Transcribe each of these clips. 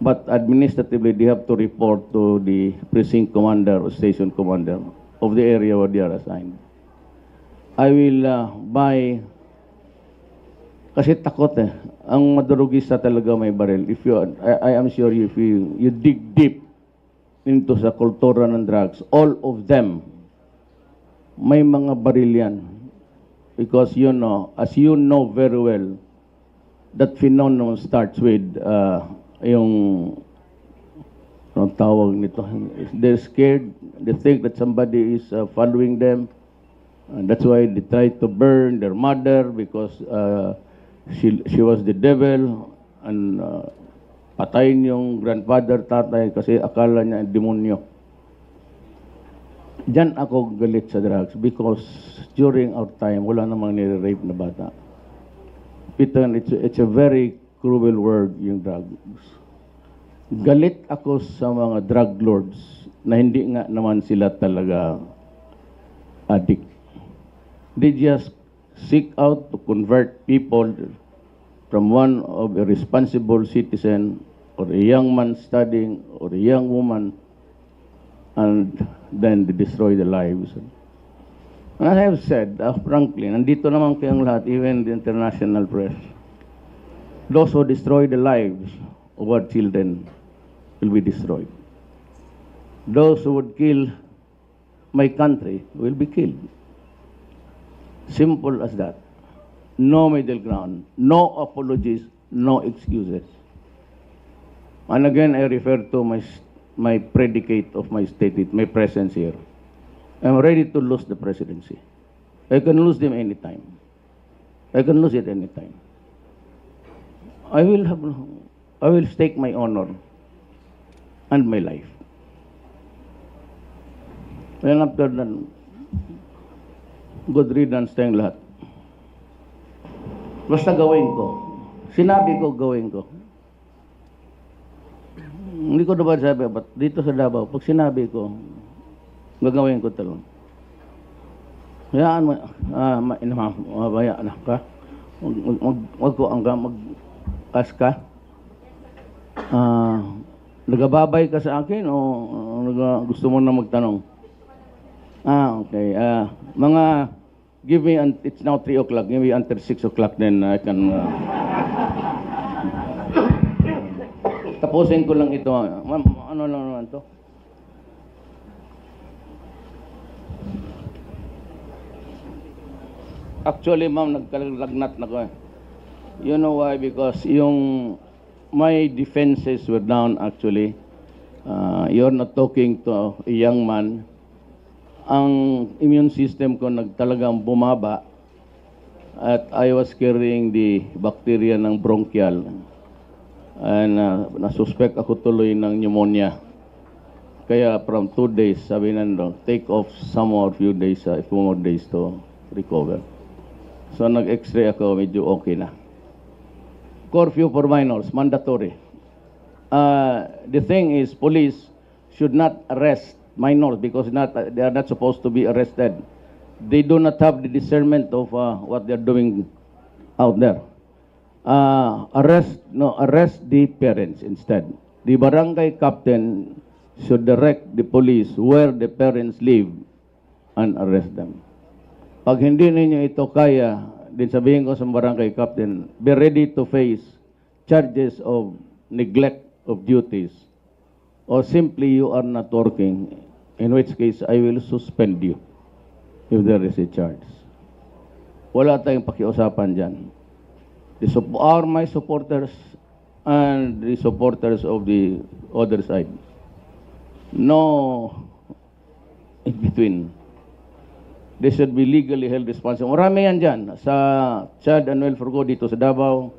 but administratively they have to report to the precinct commander or station commander of the area where they are assigned. I will buy, kasi takot eh. Ang madurugista talaga may baril. If you, I am sure if you dig deep into sa kultura ng drugs, all of them may mga baril yan. Because you know, as you know very well, that phenomenon starts with yung anong tawag nito, they're scared, they think that somebody is following them, and that's why they try to burn their mother because she was the devil, and patayin yung grandfather, tatay, kasi akala niya demonyo. Diyan ako galit sa drugs because during our time, wala namang nire-rape na bata. Peter, it's a very cruel word, yung drugs. Galit ako sa mga drug lords na hindi nga naman sila talaga addict. They just seek out to convert people from one of a responsible citizen or a young man studying or a young woman, and then they destroy the lives. And I have said, frankly, nandito naman kayong lahat, even the international press, those who destroy the lives of our children will be destroyed. Those who would kill my country will be killed. Simple as that. No middle ground, no apologies, no excuses. And again, I refer to my predicate of my statement, my presence here. I'm ready to lose the presidency. I can lose them anytime. I can lose it anytime. I will stake my honor and my life. And after that, good riddance tayong lahat. Basta gawin ko. Sinabi ko, gawin ko. Hindi ko dapat sabi, but dito sa Davao, pag sinabi ko, gagawin ko talaga. Hayaan mo, bayaan ka. Wag ko mag-as ka. Nagababay ka sa akin o gusto mo na magtanong? Okay. Give me, it's now 3 o'clock. Give me until 6 o'clock, then I can... tapusin ko lang ito. Ma'am, ano lang naman to? Actually, ma'am, nagkalagnat na ko eh. You know why? Because my defenses were down actually. You're not talking to a young man. Ang immune system ko talagang bumaba at I was carrying the bacteria ng bronchial and nasuspect ako tuloy ng pneumonia. Kaya from 2 days, sabi nando, take off some more few days, a few more days to recover. So nag-x-ray ako, medyo okay na. Curfew for minors, mandatory. The thing is, police should not arrest minors because they are not supposed to be arrested. They do not have the discernment of what they are doing out there. Arrest the parents instead. The barangay captain should direct the police where the parents live and arrest them. Pag hindi ninyo ito kaya, din sabihin ko sa barangay captain, be ready to face charges of neglect of duties or simply you are not working, in which case I will suspend you if there is a charge. Wala tayong pakiusapan dyan. Are my supporters and the supporters of the other side. No in between. They should be legally held responsible. Marami yan dyan. Sa Child and Welfare Code dito sa Davao,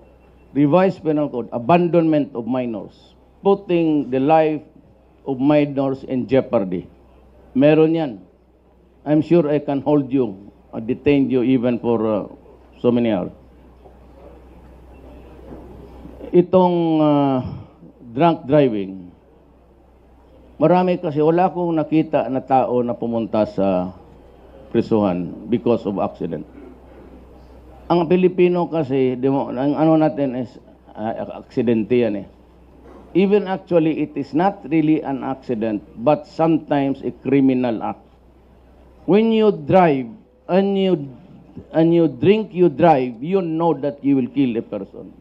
Revised Penal Code, abandonment of minors, putting the life of minors in jeopardy. Meron yan. I'm sure I can hold you, detain you even for so many hours. Itong drunk driving, marami kasi wala akong nakita na tao na pumunta sa prisuhan because of accident. Ang Pilipino kasi, ang ano natin is, aksidente yan eh. Even actually, it is not really an accident, but sometimes a criminal act. When you drive and you drink, you drive, you know that you will kill a person.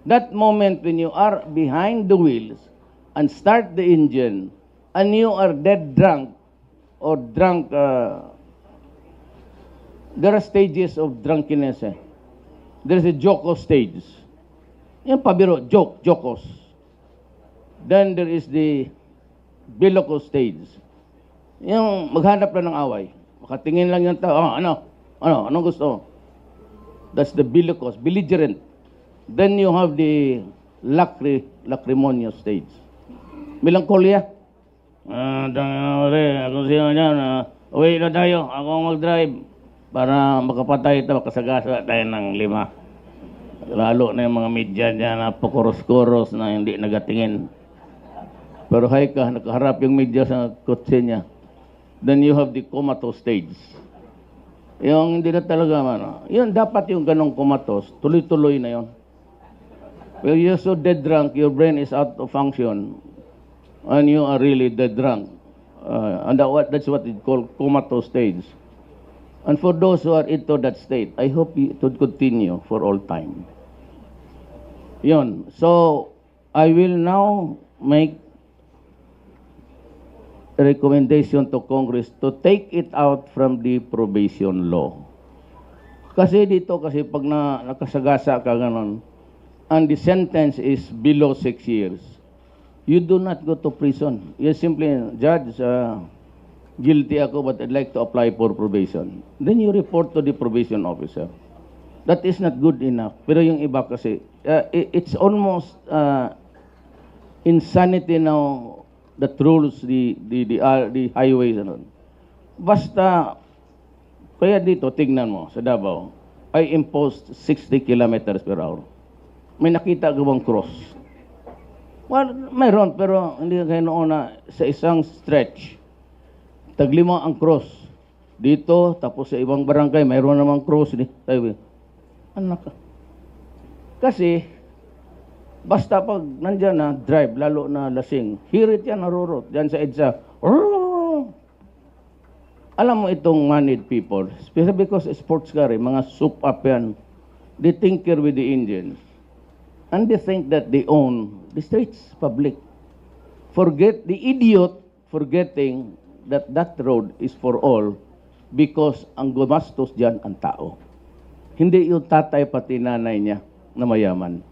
That moment when you are behind the wheels and start the engine and you are dead drunk or drunk, there are stages of drunkenness. There is a joko stage. Yung pabiro, jokos. Then there is the biloko stage. Yung maghanap lang ng away. Makatingin lang yung tao, anong gusto? That's the bilokos, belligerent. Then you have the lacrimonious stage. Melancholia. Kung sino dyan, uwi na tayo, ako mag-drive para makapatay ito, makasagasa tayo ng 5. Lalo na yung mga media dyan na pakuros-kuros na hindi nagatingin. Pero hay ka, nakaharap yung media sa kotse niya. Then you have the comatose stage. Yung hindi na talaga, yun, dapat yung ganong comatose, tuloy-tuloy na yun. Well, you're so dead drunk, your brain is out of function, and you are really dead drunk. And that's what it's called comatose stage. And for those who are into that state, I hope it would continue for all time. Yun. So, I will now make a recommendation to Congress to take it out from the probation law. Kasi dito, pag nakasagasa ka ganon, and the sentence is below 6 years, you do not go to prison. You simply, Judge, guilty ako but I'd like to apply for probation. Then you report to the probation officer. That is not good enough. Pero yung iba kasi, it's almost insanity now that rules the highways. Basta, kaya dito, tignan mo, sa Davao, I imposed 60 kilometers per hour. May nakita ka bang cross? Well, mayroon, pero hindi kayo noon na sa isang stretch, taglima ang cross. Dito, tapos sa ibang barangay, mayroon namang cross. Sabi, anak ka. Kasi, basta pag nandyan na, drive, lalo na lasing, hirit yan, narurot. Diyan sa EDSA, alam mo itong moneyed people, especially because sports car, mga soup up yan, they tinker with the engines. And they think that they own the streets, public. Forget the idiot forgetting that that road is for all because ang gumastos dyan ang tao. Hindi yung tatay pati nanay niya na mayaman.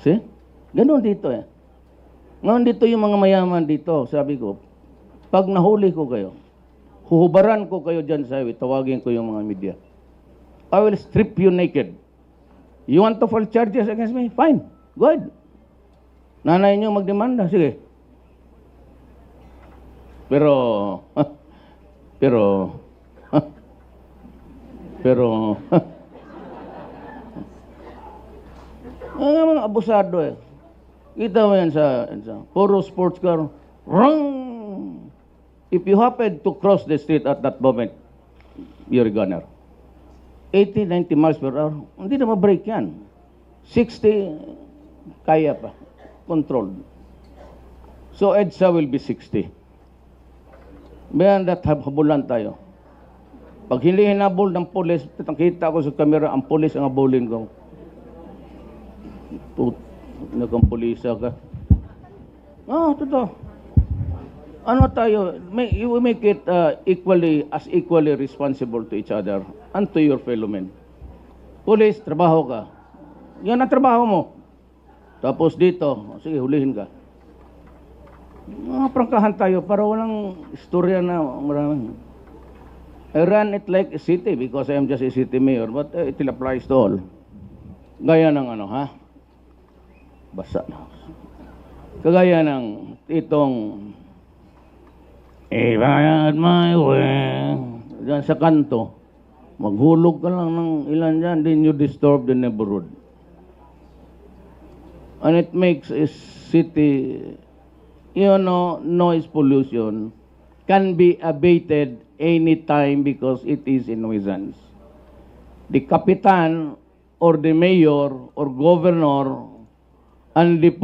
See? Ganon dito eh. Ngayon dito yung mga mayaman dito, sabi ko, pag nahuli ko kayo, huhubaran ko kayo dyan sa highway, tawagin ko yung mga media. I will strip you naked. You want to file charges against me? Fine. Go ahead. Nanay niyo magdemanda. Sige. Pero, ang mga abusado eh. Kita mo yan sa puro sports car. Wrong! If you happen to cross the street at that moment, you're a gunner. 80, 90 miles per hour, hindi na ma-break yan. 60, kaya pa. Controlled. So EDSA will be 60. Beyond that, habulan tayo. Pag hindi hinabol ng polis, kita ko sa camera, ang polis ang habulin ko. Nagkampulisa ka. Totoo. Ano tayo, we make it equally responsible to each other and to your fellow men. Police, trabaho ka. Yan ang trabaho mo. Tapos dito, sige, hulihin ka. Prangkahan tayo para walang istorya na maraming. I run it like a city because I am just a city mayor, but it applies to all. Gaya ng basa na. Kagaya ng itong bayad my way. Diyan sa kanto, maghulog ka lang ng ilan dyan, then you disturb the neighborhood. And it makes a city, noise pollution can be abated anytime because it is a nuisance. The kapitan or the mayor or governor and the